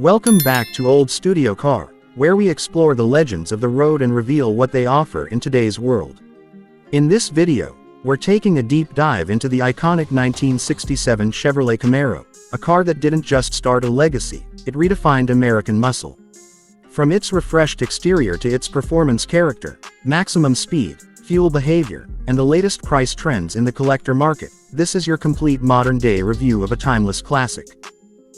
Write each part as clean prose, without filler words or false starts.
Welcome back to Old Studio Car, where we explore the legends of the road and reveal what they offer in today's world. In this video, we're taking a deep dive into the iconic 1967 Chevrolet Camaro, a car that didn't just start a legacy, it redefined American muscle. From its refreshed exterior to its performance character, maximum speed, fuel behavior, and the latest price trends in the collector market, this is your complete modern-day review of a timeless classic.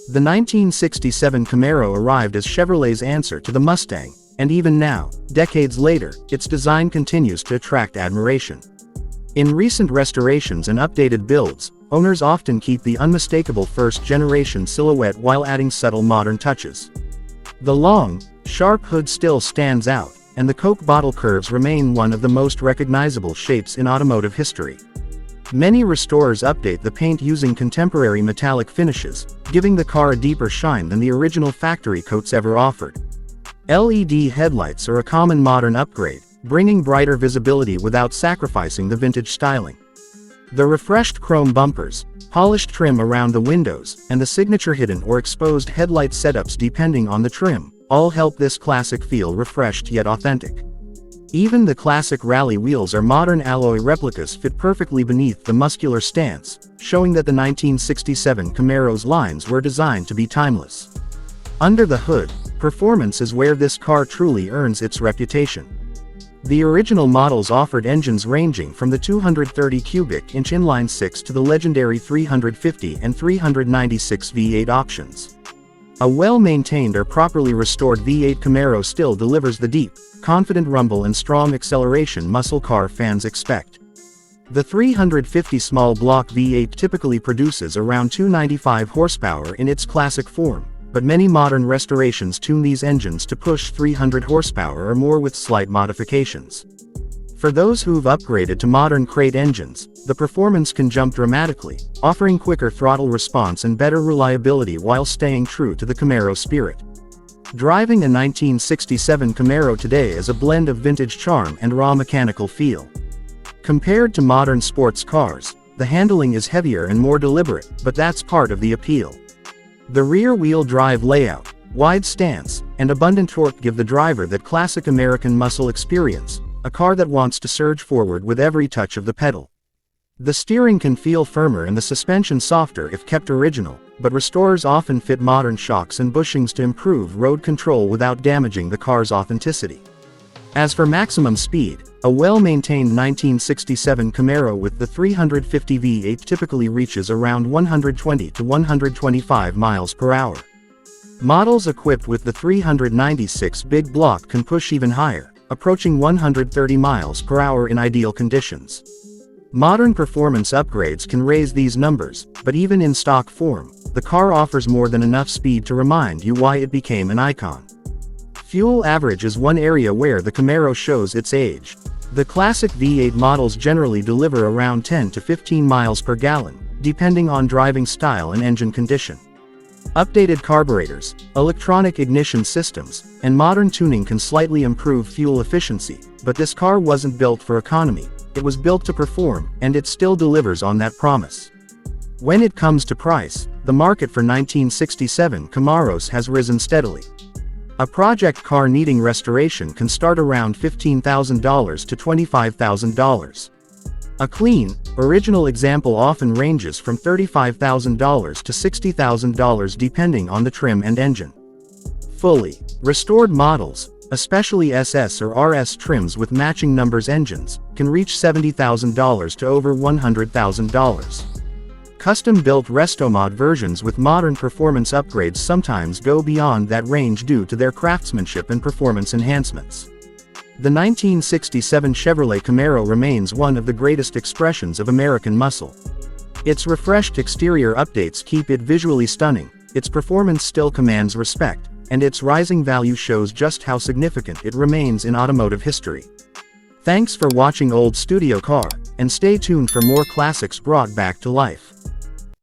The 1967 Camaro arrived as Chevrolet's answer to the Mustang, and even now, decades later, its design continues to attract admiration. In recent restorations and updated builds, owners often keep the unmistakable first-generation silhouette while adding subtle modern touches. The long, sharp hood still stands out, and the Coke bottle curves remain one of the most recognizable shapes in automotive history. Many restorers update the paint using contemporary metallic finishes, giving the car a deeper shine than the original factory coats ever offered. LED headlights are a common modern upgrade, bringing brighter visibility without sacrificing the vintage styling. The refreshed chrome bumpers, polished trim around the windows, and the signature hidden or exposed headlight setups depending on the trim, all help this classic feel refreshed yet authentic. Even the classic rally wheels are modern alloy replicas fit perfectly beneath the muscular stance, showing that the 1967 Camaro's lines were designed to be timeless. Under the hood, performance is where this car truly earns its reputation. The original models offered engines ranging from the 230 cubic inch inline-six to the legendary 350 and 396 V8 options. A well-maintained or properly restored V8 Camaro still delivers the deep, confident rumble and strong acceleration muscle car fans expect. The 350 small block V8 typically produces around 295 horsepower in its classic form, but many modern restorations tune these engines to push 300 horsepower or more with slight modifications. For those who've upgraded to modern crate engines, the performance can jump dramatically, offering quicker throttle response and better reliability while staying true to the Camaro spirit. Driving a 1967 Camaro today is a blend of vintage charm and raw mechanical feel. Compared to modern sports cars, the handling is heavier and more deliberate, but that's part of the appeal. The rear-wheel drive layout, wide stance, and abundant torque give the driver that classic American muscle experience, a car that wants to surge forward with every touch of the pedal. The steering can feel firmer and the suspension softer if kept original, but restorers often fit modern shocks and bushings to improve road control without damaging the car's authenticity. As for maximum speed, a well-maintained 1967 Camaro with the 350 V8 typically reaches around 120 to 125 miles per hour. Models equipped with the 396 big block can push even higher, approaching 130 miles per hour in ideal conditions. Modern performance upgrades can raise these numbers, but even in stock form, the car offers more than enough speed to remind you why it became an icon. Fuel average is one area where the Camaro shows its age. The classic V8 models generally deliver around 10 to 15 miles per gallon, depending on driving style and engine condition. Updated carburetors, electronic ignition systems, and modern tuning can slightly improve fuel efficiency, but this car wasn't built for economy, it was built to perform, and it still delivers on that promise. When it comes to price, the market for 1967 Camaros has risen steadily. A project car needing restoration can start around $15,000 to $25,000. A clean, original example often ranges from $35,000 to $60,000 depending on the trim and engine. Fully restored models, especially SS or RS trims with matching numbers engines, can reach $70,000 to over $100,000. Custom-built Restomod versions with modern performance upgrades sometimes go beyond that range due to their craftsmanship and performance enhancements. The 1967 Chevrolet Camaro remains one of the greatest expressions of American muscle. Its refreshed exterior updates keep it visually stunning, its performance still commands respect, and its rising value shows just how significant it remains in automotive history. Thanks for watching Old Studio Car, and stay tuned for more classics brought back to life.